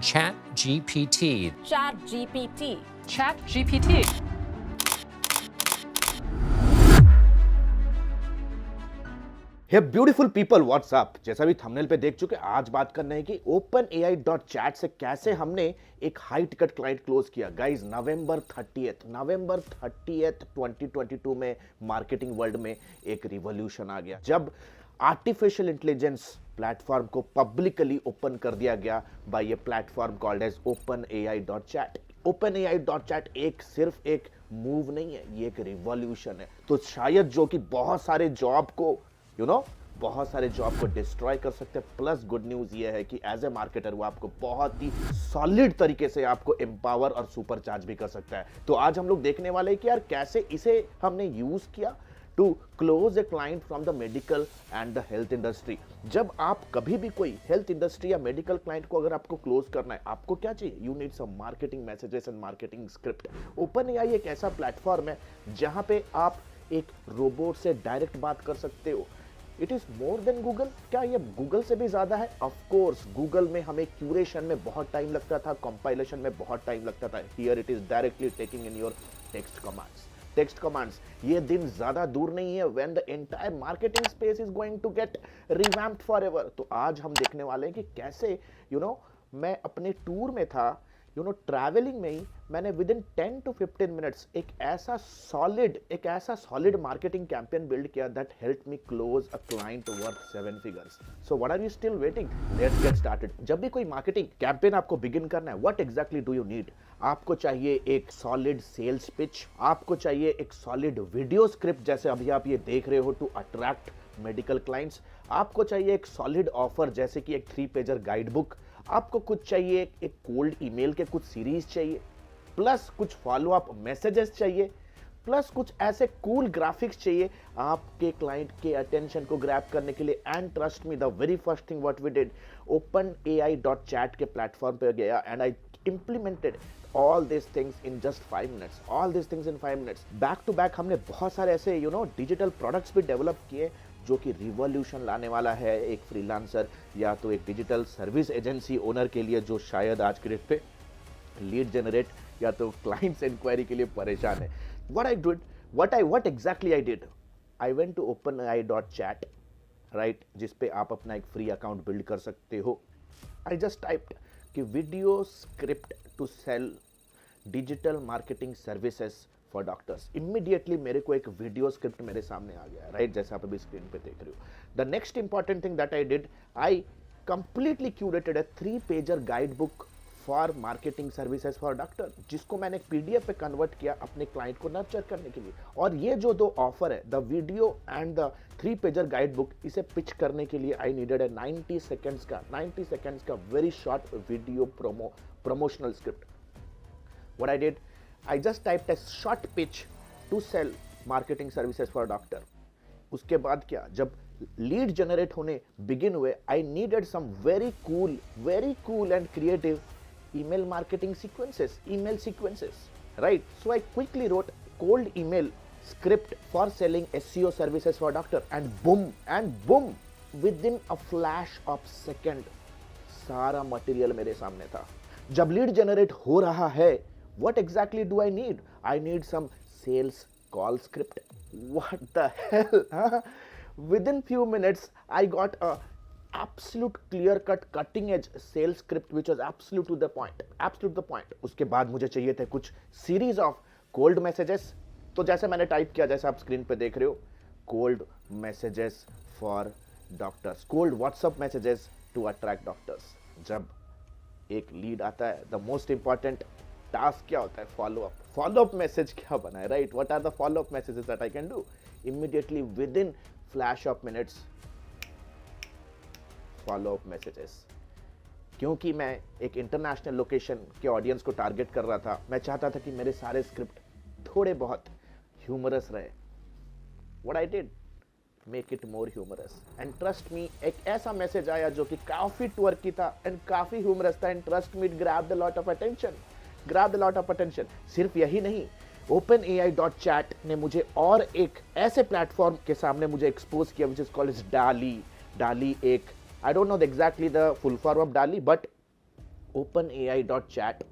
Chat GPT. Chat GPT. Chat GPT. Hey beautiful people what's up, जैसा भी thumbnail पे देख चुके, आज बात करना है कि OpenAI.chat से कैसे हमने एक हाई टिकट क्लाइंट क्लोज किया। गाइस, नवंबर 30th 2022 में मार्केटिंग वर्ल्ड में एक रिवॉल्यूशन आ गया जब आर्टिफिशियल इंटेलिजेंस प्लेटफॉर्म को पब्लिकली ओपन कर दिया गया बाय ये platform called as OpenAI.chat। OpenAI.chat सिर्फ एक मूव नहीं है, ये एक रिवॉल्यूशन है। तो शायद जो कि बहुत सारे जॉब को बहुत सारे जॉब को डिस्ट्रॉय कर सकते हैं। प्लस गुड न्यूज ये है कि एज ए मार्केटर वो आपको बहुत ही सॉलिड तरीके से आपको एम्पावर और सुपर चार्ज भी कर सकता है। तो आज हम लोग देखने वाले हैं कि यार कैसे इसे हमने यूज किया to close a client from the medical and the health industry. जब आप कभी भी कोई हेल्थ इंडस्ट्री या मेडिकल क्लाइंट को अगर आपको क्लोज करना है, आपको क्या चाहिए? You need some marketing messages and marketing script. OpenAI एक ऐसा प्लेटफॉर्म है जहां पे आप एक रोबोट से डायरेक्ट बात कर सकते हो। It is more than Google. क्या ये गूगल से भी ज्यादा है? ऑफ कोर्स, गूगल में हमें क्यूरेशन में बहुत टाइम लगता था, कंपाइलेशन में बहुत टाइम लगता था। Here it is directly taking in your text commands. ये दिन ज्यादा दूर नहीं है when the entire marketing space is going to get revamped forever. तो आज हम देखने वाले हैं कि कैसे मैं अपने टूर में था, ट्रैवलिंग में ही मैंने विद इन 10 to 15 मिनट्स एक ऐसा सॉलिड मार्केटिंग कैंपेन बिल्ड किया that help me close a client worth 7 figures. So what are you still waiting? Let's get started. जब भी कोई मार्केटिंग कैंपेन आपको बिगिन करना है, what exactly do you need? आपको चाहिए एक सॉलिड सेल्स पिच, आपको चाहिए एक सॉलिड वीडियो स्क्रिप्ट जैसे अभी आप ये देख रहे हो टू अट्रैक्ट मेडिकल क्लाइंट्स, आपको चाहिए एक सॉलिड ऑफर जैसे कि एक 3 पेजर गाइड बुक, आपको कुछ चाहिए एक कोल्ड ईमेल के कुछ सीरीज चाहिए, प्लस कुछ फॉलो अप मैसेजेस चाहिए, प्लस कुछ ऐसे कूल ग्राफिक्स चाहिए आपके क्लाइंट के अटेंशन को ग्रैब करने के लिए। And trust me, the very first thing what we did, OpenAI.chat के प्लेटफॉर्म पे गया and I implemented all these things in just 5 minutes, back to back हमने बहुत सारे ऐसे डिजिटल प्रोडक्ट्स भी डेवलप किए जो कि रिवॉल्यूशन लाने वाला है एक फ्रीलांसर या तो एक डिजिटल सर्विस एजेंसी ओनर के लिए जो शायद आज के डेट पे लीड जनरेट या तो क्लाइंट्स इंक्वायरी के लिए परेशान है। what exactly I did, I went to OpenAI.chat, right, जिस पे आप अपना एक फ्री अकाउंट बिल्ड कर सकते हो। I just typed कि video script to sell digital marketing services for doctors. Immediately मेरे को एक वीडियो स्क्रिप्ट मेरे सामने आ गया, राइट, जैसे आप अभी स्क्रीन पे देख रहे हो। The next important thing that I did, I completely curated a 3 pager guide book for marketing services for doctor, जिसको मैंने PDF पे कन्वर्ट किया अपने क्लाइंट को नर्चर करने के लिए। और ये जो 2 ऑफर है, the video and the 3 pager guide book, इसे पिच करने के लिए आई नीडेड ए 90 सेकेंड्स का very short video promotional script. What I did, I just typed a short pitch to sell marketing services for doctor. उसके बाद क्या, जब lead generate होने बिगिन हुए, I needed some very cool and creative email marketing email sequences, right? So I quickly wrote cold email script for selling SEO services for doctor and boom, within a flash of second सारा material मेरे सामने था। जब lead generate हो रहा है, what exactly do I need? I need some sales call script. What the hell? Huh? Within few minutes, I got a absolute clear-cut, cutting-edge sales script which was absolute to the point. उसके बाद मुझे चाहिए थे कुछ series of cold messages. तो जैसे मैंने type किया, जैसे आप स्क्रीन पे देख रहे हो, cold messages for doctors, cold WhatsApp messages to attract doctors. जब एक लीड आता है, द मोस्ट इंपॉर्टेंट टास्क क्या होता है? फॉलो अप मैसेज क्या बना है, right? What are the follow up messages that I can do? Immediately within flash of minutes follow up messages. क्योंकि मैं एक इंटरनेशनल लोकेशन के ऑडियंस को टारगेट कर रहा था, मैं चाहता था कि मेरे सारे स्क्रिप्ट थोड़े बहुत ह्यूमरस रहे। What I did, make it more humorous and trust me, एक ऐसा मैसेज आया जो कि काफी ट्वर्की था एंड काफी ह्यूमरस था and trust me, it grabbed a lot of attention. सिर्फ यही नहीं, OpenAI.chat ने मुझे और एक ऐसे प्लेटफॉर्म के सामने मुझे एक्सपोज किया विच इज कॉल्ड डाली। एक, I don't know exactly the full form of DALI, but OpenAI.chat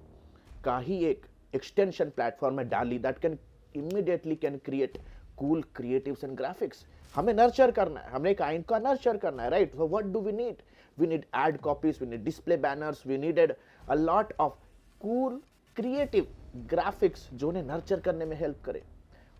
का ही एक एक्सटेंशन प्लेटफॉर्म है DALI that can immediately can create cool creatives and graphics. हमें नर्चर करना है, हमने काइंड का नर्चर करना है, right? So what do we need ad copies, we need display banners, we needed a lot of cool creative graphics जो उन्हें nurture करने में हेल्प करे.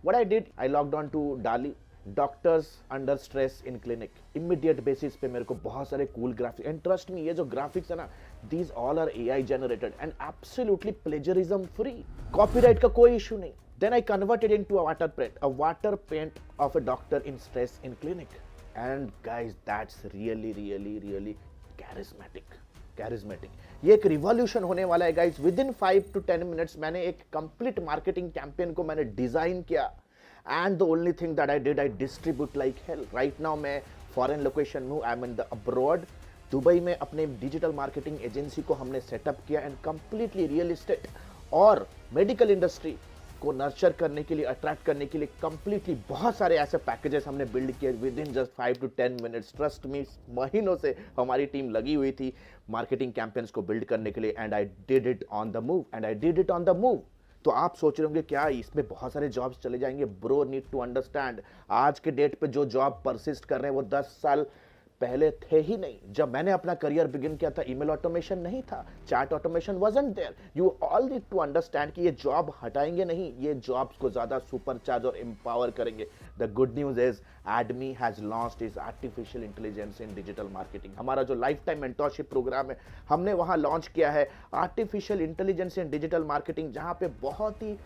What I did, I logged on to DALI, doctors under stress in clinic. Immediate basis पे मेरे को बहुत सारे cool graphics, and trust me ये जो ग्राफिक्स है ना, these all are AI generated and absolutely plagiarism free. Copyright का कोई इशू नहीं. Then I converted into a water paint of a doctor in stress in clinic. And guys that's really really really charismatic. ये एक revolution होने वाला है guys. With in 5 to 10 minutes मैंने एक कंप्लीट मार्केटिंग कैंपेन को मैंने डिजाइन किया, and the only thing that I did, I distribute like hell. Right now मैं फॉरेन लोकेशन में हूँ, I am in the abroad. Dubai में अपने डिजिटल मार्केटिंग एजेंसी को हमने सेटअप किया, एंड कंप्लीटली रियल एस्टेट और मेडिकल इंडस्ट्री को नर्चर करने के लिए, अट्रैक्ट करने के लिए कंप्लीटली बहुत सारे ऐसे पैकेजेस हमने बिल्ड किए with in just 5 to 10 minutes. Trust me, महीनों से हमारी टीम लगी हुई थी मार्केटिंग कैंपेन्स को बिल्ड करने के लिए, and I did it on the move. तो आप सोच रहे होंगे क्या इसमें बहुत सारे जॉब्स चले जाएंगे? ब्रो, नीड टू अंडरस्टैंड, आज के डेट पे जो जॉब परसिस्ट कर रहे हैं वो 10 साल पहले थे ही नहीं. जब मैंने अपना करियर बिगिन किया था, ईमेल ऑटोमेशन नहीं था, chat automation wasn't there. You all need to understand कि ये जॉब हटाएंगे नहीं, ये जॉब्स को ज्यादा सुपरचार्ज और एम्पावर करेंगे. द गुड न्यूज इज एडमी has launched is artificial intelligence in digital marketing. हमारा जो लाइफ टाइम मेंटरशिप प्रोग्राम है, हमने वहां लॉन्च किया है artificial intelligence in digital marketing, जहां पे बहुत ही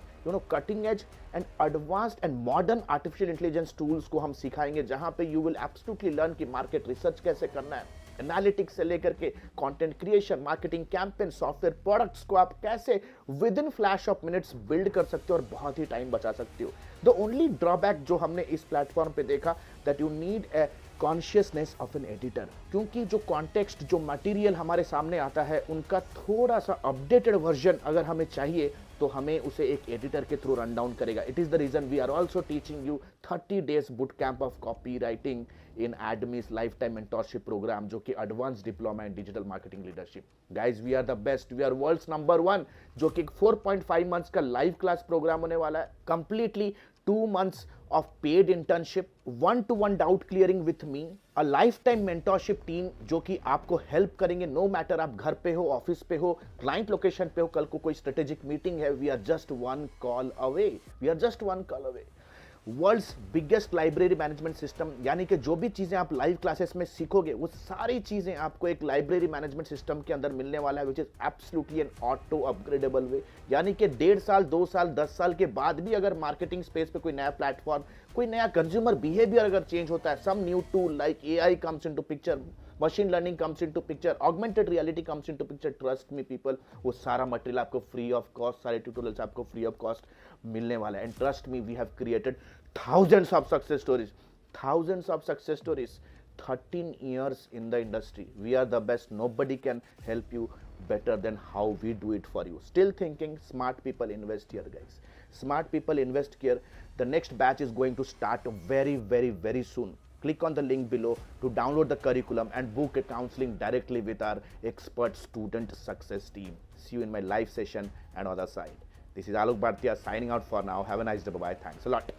cutting edge and advanced and modern artificial intelligence tools को हम सिखाएंगे, जहां पे यू विल एब्सोल्युटली लर्न कि मार्केट रिसर्च कैसे करना है, एनालिटिक्स से लेकर के content creation, marketing campaign, software products को आप कैसे within flash of minutes build कर सकते हो और बहुत ही टाइम बचा सकते हो. द ओनली ड्रॉबैक जो हमने इस प्लेटफॉर्म पे देखा, that you need a consciousness of an editor, क्योंकि जो कॉन्टेक्स्ट, जो मटेरियल हमारे सामने आता है, उनका थोड़ा सा अपडेटेड वर्जन अगर हमें चाहिए तो हमें उसे एक एडिटर के थ्रू रन डाउन करेगा. It is the reason we are also teaching you 30 days boot camp of copywriting in एडमीज लाइफ टाइम मेंटरशिप प्रोग्राम, जो कि advance diploma in digital marketing leadership. Guys, we are the best, we are world's number 1, जो कि 4.5 months का live class programme होने वाला है. Completely 2 months of paid internship, 1-to-1 doubt clearing with me, a lifetime mentorship team जो कि आपको help करेंगे नो मैटर आप घर पे हो, ऑफिस पे हो, क्लाइंट लोकेशन पे हो, कल को कोई स्ट्रेटेजिक मीटिंग है, we are just one call away. World's biggest library management system, यानी कि जो भी चीजें आप लाइव क्लासेस में सीखोगे वो सारी चीजें आपको एक लाइब्रेरी मैनेजमेंट सिस्टम के अंदर मिलने वाला है, which is absolutely an auto upgradable way. यानी कि 1.5 साल 2 साल 10 साल के बाद भी अगर मार्केटिंग स्पेस पे कोई नया प्लेटफॉर्म, कोई नया कंज्यूमर बिहेवियर अगर चेंज होता है, some new tool like AI comes into picture, machine learning comes into picture, augmented reality comes into picture, trust me people, वो सारा मटेरियल आपको फ्री ऑफ कॉस्ट, सारे ट्यूटोरियल्स आपको फ्री ऑफ कॉस्ट मिलने वाला है. And trust me, we have created thousands of success stories, 13 years in the industry. We are the best. Nobody can help you better than how we do it for you. Still thinking? Smart people invest here, guys. Smart people invest here. The next batch is going to start very, very, very soon. Click on the link below to download the curriculum and book a counseling directly with our expert student success team. See you in my live session and other side. This is Alok Bhartia signing out for now. Have a nice day. Bye-bye. Thanks a lot.